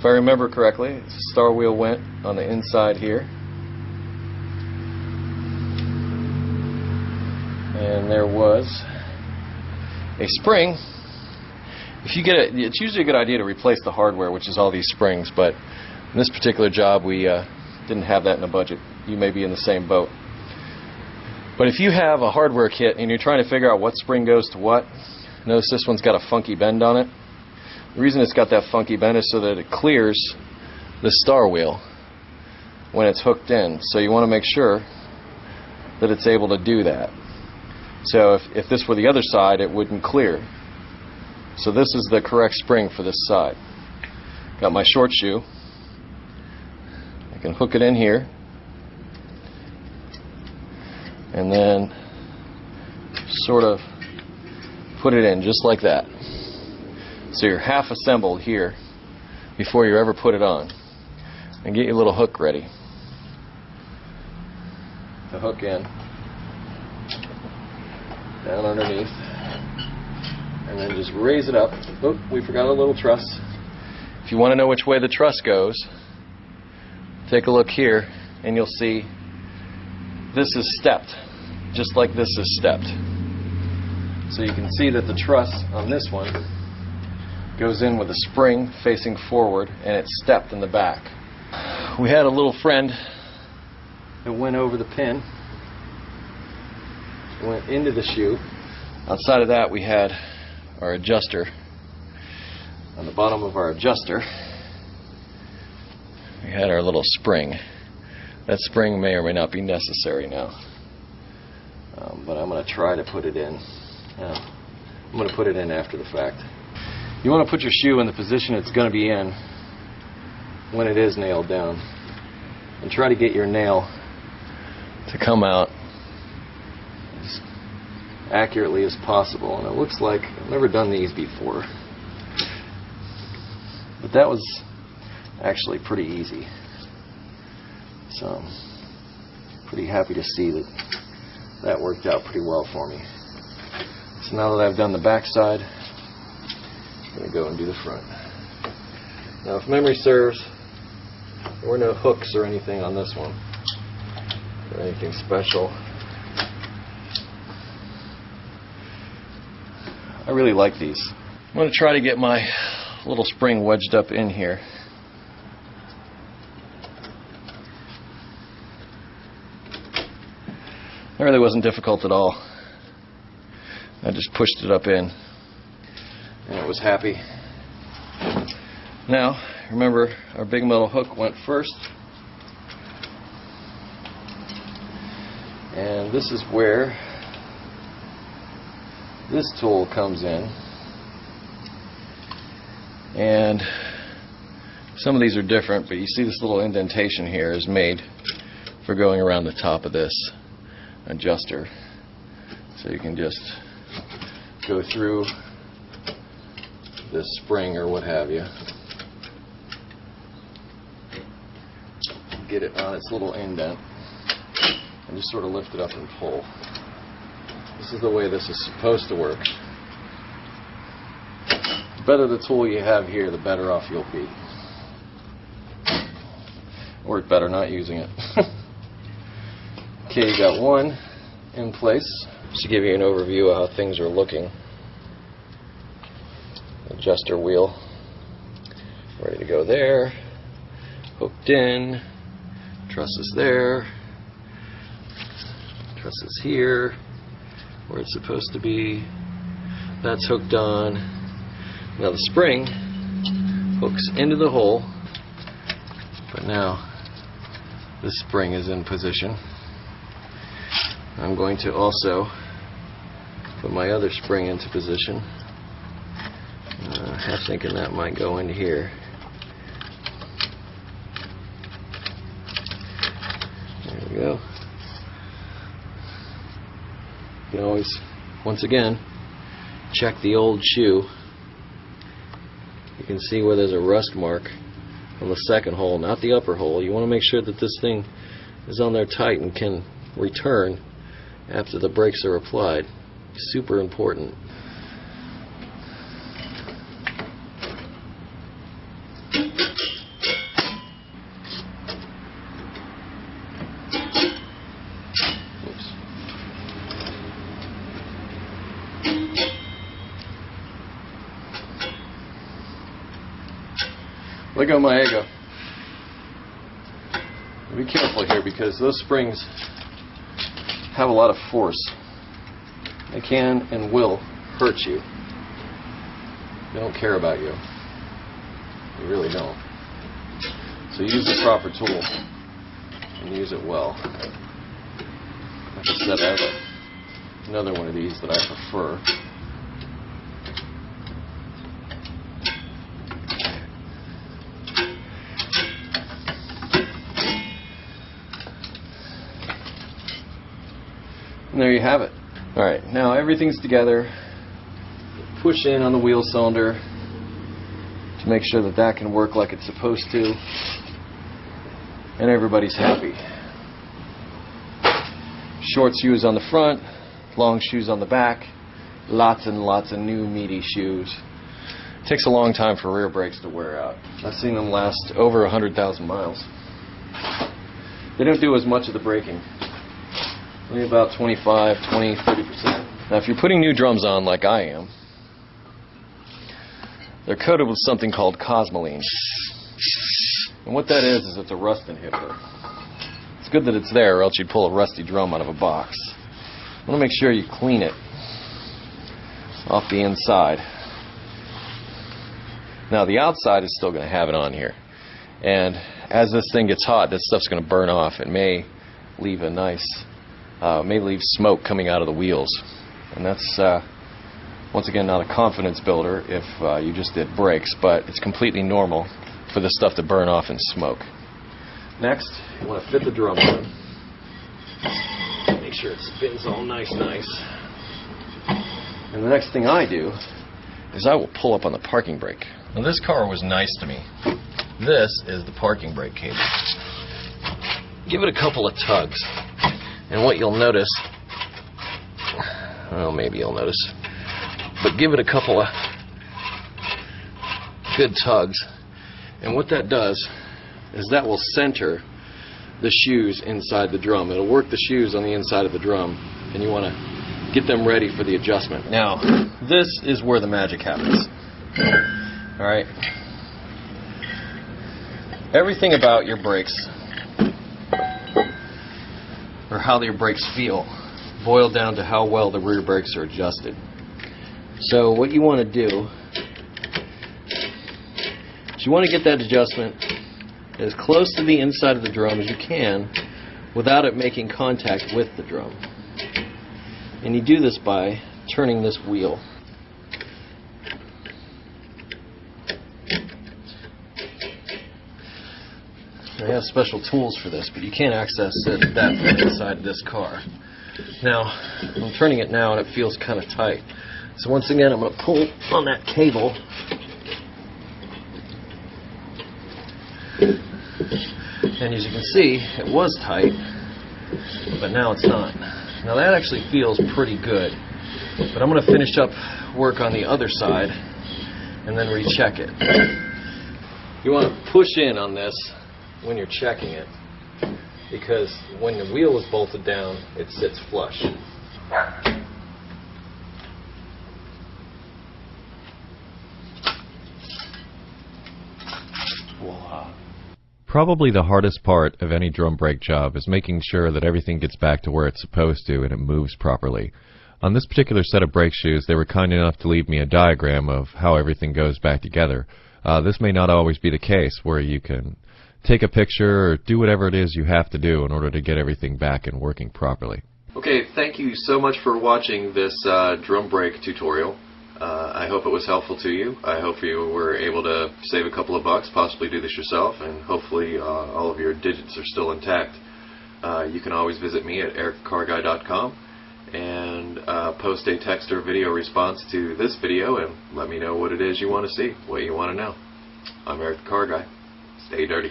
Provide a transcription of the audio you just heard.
If I remember correctly, the star wheel went on the inside here. And there was a spring. If you get it, it's usually a good idea to replace the hardware, which is all these springs, but in this particular job we didn't have that in the budget. You may be in the same boat. But if you have a hardware kit and you're trying to figure out what spring goes to what, notice this one's got a funky bend on it. The reason it's got that funky bend is so that it clears the star wheel when it's hooked in. So you want to make sure that it's able to do that. So if this were the other side, it wouldn't clear. So this is the correct spring for this side. Got my short shoe. I can hook it in here and then sort of put it in just like that. So you're half assembled here before you ever put it on. And get your little hook ready to hook in down underneath, and then just raise it up. Oh, we forgot a little truss. If you want to know which way the truss goes, take a look here and you'll see this is stepped, just like this is stepped. So you can see that the truss on this one goes in with a spring facing forward and it's stepped in the back. We had a little friend that went over the pin, went into the shoe. Outside of that we had our adjuster. On the bottom of our adjuster we had our little spring. That spring may or may not be necessary now, but I'm going to try to put it in. I'm going to put it in after the fact. You want to put your shoe in the position it's going to be in when it is nailed down, and try to get your nail to come out as accurately as possible. And it looks like I've never done these before, but that was actually pretty easy. So I'm pretty happy to see that that worked out pretty well for me. So now that I've done the back side, I'm going to go and do the front. Now if memory serves, there were no hooks or anything on this one, or anything special. I really like these. I'm going to try to get my little spring wedged up in here. That really wasn't difficult at all. I just pushed it up in and it was happy. Now, remember, our big metal hook went first, and this is where this tool comes in. And some of these are different, but you see this little indentation here is made for going around the top of this adjuster. So you can just go through this spring or what have you, get it on its little indent, and just sort of lift it up and pull. This is the way this is supposed to work. The better the tool you have here, the better off you'll be. Or better not using it. Okay, you got one in place. Just to give you an overview of how things are looking. Adjuster wheel ready to go there, hooked in, trusses there, trusses here where it's supposed to be, that's hooked on. Now the spring hooks into the hole, but now this spring is in position. I'm going to also put my other spring into position. I'm thinking that might go into here. There we go. You can always, once again, check the old shoe. You can see where there's a rust mark on the second hole, not the upper hole. You want to make sure that this thing is on there tight and can return after the brakes are applied. Super important. Lego Maego. Be careful here because those springs have a lot of force. They can and will hurt you. They don't care about you. They really don't. So use the proper tool and use it well. Like I said, I have another one of these that I prefer. And there you have it. Alright, now everything's together. Push in on the wheel cylinder to make sure that that can work like it's supposed to. And everybody's happy. Short shoes on the front, long shoes on the back, lots and lots of new meaty shoes. It takes a long time for rear brakes to wear out. I've seen them last over 100,000 miles. They don't do as much of the braking. Only about 25, 20, 30%. Now if you're putting new drums on like I am, they're coated with something called Cosmoline. And what that is it's a rust inhibitor. It's good that it's there or else you'd pull a rusty drum out of a box. You want to make sure you clean it off the inside. Now the outside is still going to have it on here. And as this thing gets hot, this stuff's going to burn off. It may leave a nice may leave smoke coming out of the wheels, and that's once again not a confidence builder if you just did brakes, but it's completely normal for this stuff to burn off and smoke. Next, you want to fit the drum on. Make sure it spins all nice. And the next thing I do is I will pull up on the parking brake. Now this car was nice to me. This is the parking brake cable. Give it a couple of tugs. And what you'll notice, well, maybe you'll notice, but give it a couple of good tugs. And what that does is that will center the shoes inside the drum. It'll work the shoes on the inside of the drum, and you want to get them ready for the adjustment. Now, this is where the magic happens. All right. Everything about your brakes, or how your brakes feel, boil down to how well the rear brakes are adjusted. So what you want to do is you want to get that adjustment as close to the inside of the drum as you can without it making contact with the drum. And you do this by turning this wheel. I have special tools for this, but you can't access that from inside this car. Now, I'm turning it now and it feels kind of tight. So once again, I'm going to pull on that cable. And as you can see, it was tight, but now it's not. Now that actually feels pretty good. But I'm going to finish up work on the other side and then recheck it. You want to push in on this when you're checking it, because when the wheel is bolted down, it sits flush. Voila. Probably the hardest part of any drum brake job is making sure that everything gets back to where it's supposed to and it moves properly. On this particular set of brake shoes, they were kind enough to leave me a diagram of how everything goes back together. This may not always be the case where you can take a picture or do whatever it is you have to do in order to get everything back and working properly. Okay, thank you so much for watching this drum brake tutorial. I hope it was helpful to you. I hope you were able to save a couple of bucks, possibly do this yourself, and hopefully all of your digits are still intact. You can always visit me at ericthecarguy.com and post a text or video response to this video and let me know what it is you want to see, what you want to know. I'm Eric the Car Guy. Stay dirty.